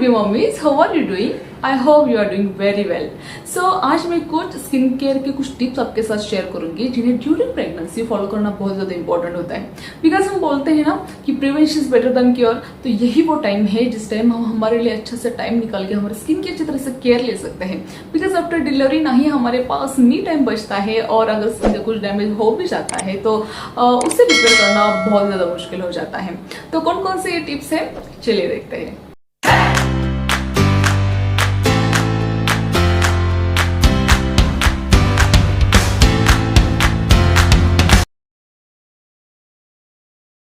be mummies, how are you doing? I hope you are doing very well. So आज मैं कुछ skin care के कुछ tips आपके साथ शेयर करूंगी जिन्हें ड्यूरिंग प्रेगनेंसी फॉलो करना बहुत ज़्यादा इंपॉर्टेंट होता है। बिकॉज हम बोलते हैं ना कि prevention is better than cure, तो यही वो टाइम है जिस टाइम हम हमारे लिए अच्छा से टाइम निकाल के हमारे स्किन की अच्छी तरह से केयर ले सकते हैं। बिकॉज आफ्टर डिलीवरी ना ही हमारे पास मी टाइम बचता है और अगर स्किन का कुछ डैमेज हो भी जाता है तो उससे रिपेयर करना बहुत ज़्यादा मुश्किल हो जाता है। तो कौन कौन से ये टिप्स हैं, चलिए देखते हैं।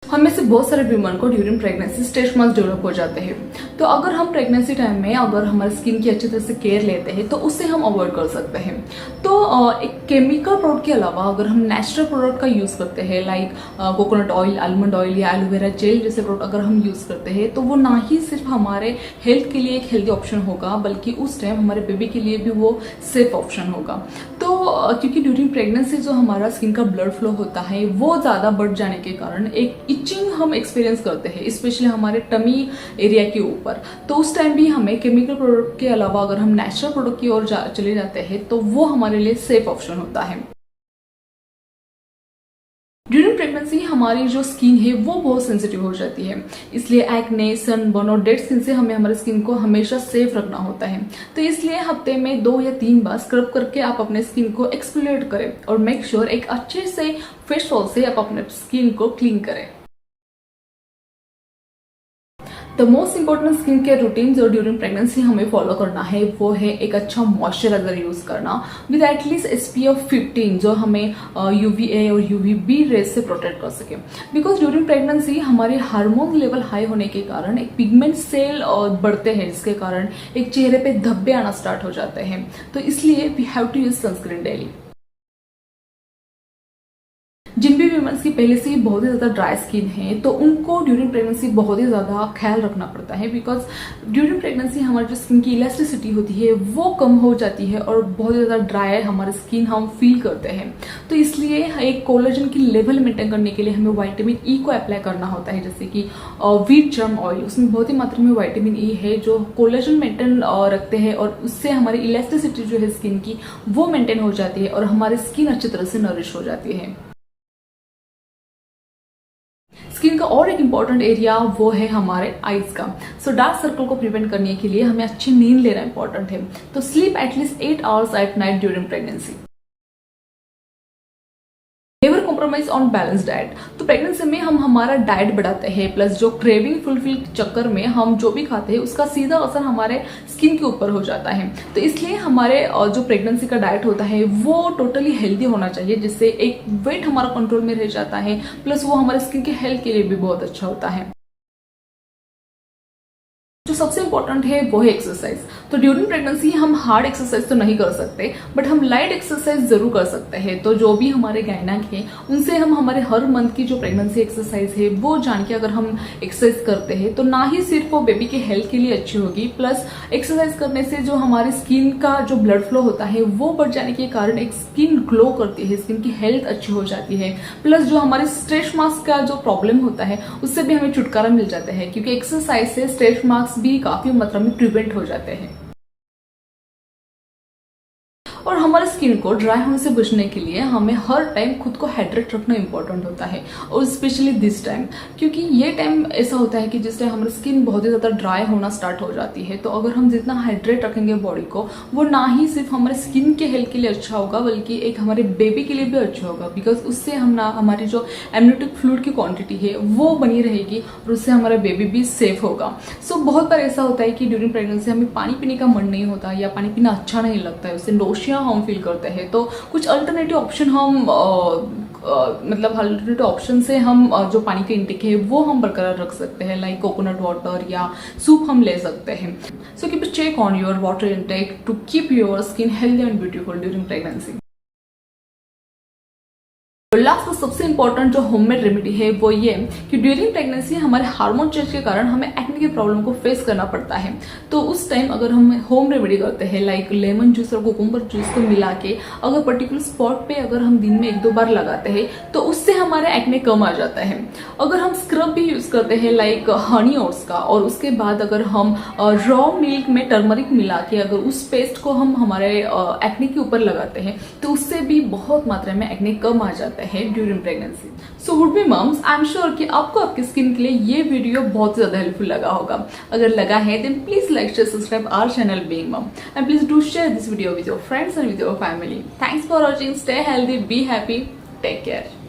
हम में से बहुत सारे वुमेन को during pregnancy stretch marks develop हो जाते हैं। तो अगर हम प्रेगनेंसी टाइम में अगर हमारे स्किन की अच्छी तरह से केयर लेते हैं तो उससे हम अवॉइड कर सकते हैं। तो एक केमिकल प्रोडक्ट के अलावा अगर हम नेचुरल प्रोडक्ट का यूज़ करते हैं like coconut oil, almond oil या एलोवेरा जेल जैसे प्रोडक्ट अगर हम यूज़ करते हैं तो वो ना ही सिर्फ हमारे हेल्थ के लिए एक हेल्दी ऑप्शन होगा बल्कि उस टाइम हमारे बेबी के लिए भी वो सेफ ऑप्शन होगा। तो क्योंकि ड्यूरिंग प्रेगनेंसी जो हमारा स्किन का ब्लड फ्लो होता है वो ज़्यादा बढ़ जाने के कारण एक इचिंग हम एक्सपीरियंस करते हैं, स्पेशली हमारे टमी एरिया के ऊपर। तो उस टाइम भी हमें केमिकल प्रोडक्ट के अलावा अगर हम नेचुरल प्रोडक्ट की ओर चले जाते हैं तो वो हमारे लिए सेफ ऑप्शन होता है। ड्यूरिंग प्रेगनेंसी हमारी जो स्किन है वो बहुत सेंसिटिव हो जाती है, इसलिए एक्ने, सनबर्न और डेड स्किन से हमें हमारे स्किन को हमेशा सेफ रखना होता है। तो इसलिए हफ्ते में 2 या 3 बार स्क्रब करके आप अपने स्किन को एक्सफोलिएट करें और मेक श्योर एक अच्छे से फेस वॉश से आप अपने स्किन को क्लीन करें। The most important skin care routine जो ड्यूरिंग प्रेगनेंसी हमें फॉलो करना है वो है एक अच्छा मॉइस्चराइजर यूज करना विद एटलीस्ट SPF 15 जो हमें UVA और UVB रेज से प्रोटेक्ट कर सके। बिकॉज ड्यूरिंग प्रेगनेंसी हमारे हार्मोन लेवल हाई होने के कारण एक पिगमेंट सेल बढ़ते हैं जिसके कारण एक चेहरे पे धब्बे आना स्टार्ट हो जाते हैं। तो इसलिए we have to use sunscreen daily. जिन भी वुमेन्स की पहले से ही बहुत ही ज़्यादा ड्राई स्किन है तो उनको ड्यूरिंग प्रेगनेंसी बहुत ही ज़्यादा ख्याल रखना पड़ता है। बिकॉज ड्यूरिंग प्रेगनेंसी हमारी जो स्किन की इलास्टिसिटी होती है वो कम हो जाती है और बहुत ज़्यादा ड्राई हमारी स्किन हम फील करते हैं। तो इसलिए एक कोलेजन की लेवल मेंटेन करने के लिए हमें विटामिन ई को अप्लाई करना होता है, जैसे कि व्हीट जर्म ऑयल, उसमें बहुत ही मात्रा में विटामिन ई है जो कोलेजन मेंटेन रखते हैं और उससे हमारी इलास्टिसिटी जो है स्किन की वो मेंटेन हो जाती है और हमारी स्किन अच्छी तरह से नरिश हो जाती है। स्किन का और एक इम्पॉर्टेंट एरिया वो है हमारे आईज का। सो डार्क सर्कल को प्रिवेंट करने के लिए हमें अच्छी नींद लेना इंपॉर्टेंट है। तो sleep at least 8 hours at night during pregnancy. Never compromise on balance diet. तो प्रेगनेंसी में हम हमारा डाइट बढ़ाते हैं प्लस जो क्रेविंग फुलफिल चक्कर में हम जो भी खाते हैं उसका सीधा असर हमारे स्किन के ऊपर हो जाता है। तो इसलिए हमारे जो प्रेगनेंसी का डाइट होता है वो टोटली हेल्दी होना चाहिए जिससे एक वेट हमारा कंट्रोल में रह जाता है प्लस वो हमारे स्किन के हेल्थ के लिए भी बहुत अच्छा होता है। जो सबसे इंपॉर्टेंट है वो है एक्सरसाइज। तो ड्यूरिंग प्रेगनेंसी हम हार्ड एक्सरसाइज तो नहीं कर सकते बट हम लाइट एक्सरसाइज जरूर कर सकते हैं। तो जो भी हमारे गायनक है उनसे हम हमारे हर मंथ की जो प्रेगनेंसी एक्सरसाइज है वो जान के अगर हम एक्सरसाइज करते हैं तो ना ही सिर्फ वो बेबी के हेल्थ के लिए अच्छी होगी प्लस एक्सरसाइज करने से जो हमारी स्किन का जो ब्लड फ्लो होता है वो बढ़ जाने के कारण एक स्किन ग्लो करती है, स्किन की हेल्थ अच्छी हो जाती है प्लस जो हमारे स्ट्रेच मार्क्स का जो प्रॉब्लम होता है उससे भी हमें छुटकारा मिल जाता है क्योंकि एक्सरसाइज से स्ट्रेच मार्क्स भी काफी मात्रा में प्रिवेंट हो जाते हैं। और हमारे स्किन को ड्राई होने से बचने के लिए हमें हर टाइम खुद को हाइड्रेट रखना इंपॉर्टेंट होता है और स्पेशली दिस टाइम, क्योंकि ये टाइम ऐसा होता है कि जिस टाइम हमारी स्किन बहुत ही ज़्यादा ड्राई होना स्टार्ट हो जाती है। तो अगर हम जितना हाइड्रेट रखेंगे बॉडी को वो ना ही सिर्फ हमारे स्किन के हेल्थ के लिए अच्छा होगा बल्कि एक हमारे बेबी के लिए भी अच्छा होगा। बिकॉज उससे हमारी जो एमनियोटिक फ्लूइड की क्वांटिटी है वो बनी रहेगी और उससे हमारा बेबी भी सेफ होगा। सो बहुत बार ऐसा होता है कि ड्यूरिंग प्रेगनेंसी हमें पानी पीने का मन नहीं होता या पानी पीना अच्छा नहीं लगता है, उससे नोशिया हम फील करते हैं। तो कुछ अल्टरनेटिव ऑप्शन हम मतलब अल्टरनेटिव ऑप्शन से हम जो पानी का इंटेक है वो हम बरकरार रख सकते हैं लाइक कोकोनट वाटर या सूप हम ले सकते हैं। So keep a check on your water intake to keep your skin healthy and beautiful during pregnancy. Last में सबसे इंपॉर्टेंट जो होममेड रेमेडी है वो ये कि ड्यूरिंग प्रेगनेंसी हमारे हार्मोन चेंज के कारण हमें एक्ने की प्रॉब्लम को फेस करना पड़ता है। तो उस टाइम अगर हम होम रेमेडी करते हैं लाइक लेमन जूस और कुकुम्बर जूस को मिला के अगर पर्टिकुलर स्पॉट पे अगर हम दिन में 1-2 बार लगाते हैं तो उससे हमारे एक्ने कम आ जाता है। अगर हम स्क्रब भी यूज करते हैं लाइक हनी ओट्स का और उसके बाद अगर हम रॉ मिल्क में टर्मरिक मिला के अगर उस पेस्ट को हम हमारे एक्ने के ऊपर लगाते हैं तो उससे भी बहुत मात्रा में एक्ने कम आ जाता है during pregnancy. So would be moms, I am sure कि आपको आपकी स्किन के लिए ये वीडियो बहुत ज्यादा हेल्पफुल लगा होगा। अगर लगा है then please like share subscribe our channel being mom and please do share this video with your friends and with your family. Thanks for watching, stay healthy, be happy, take care.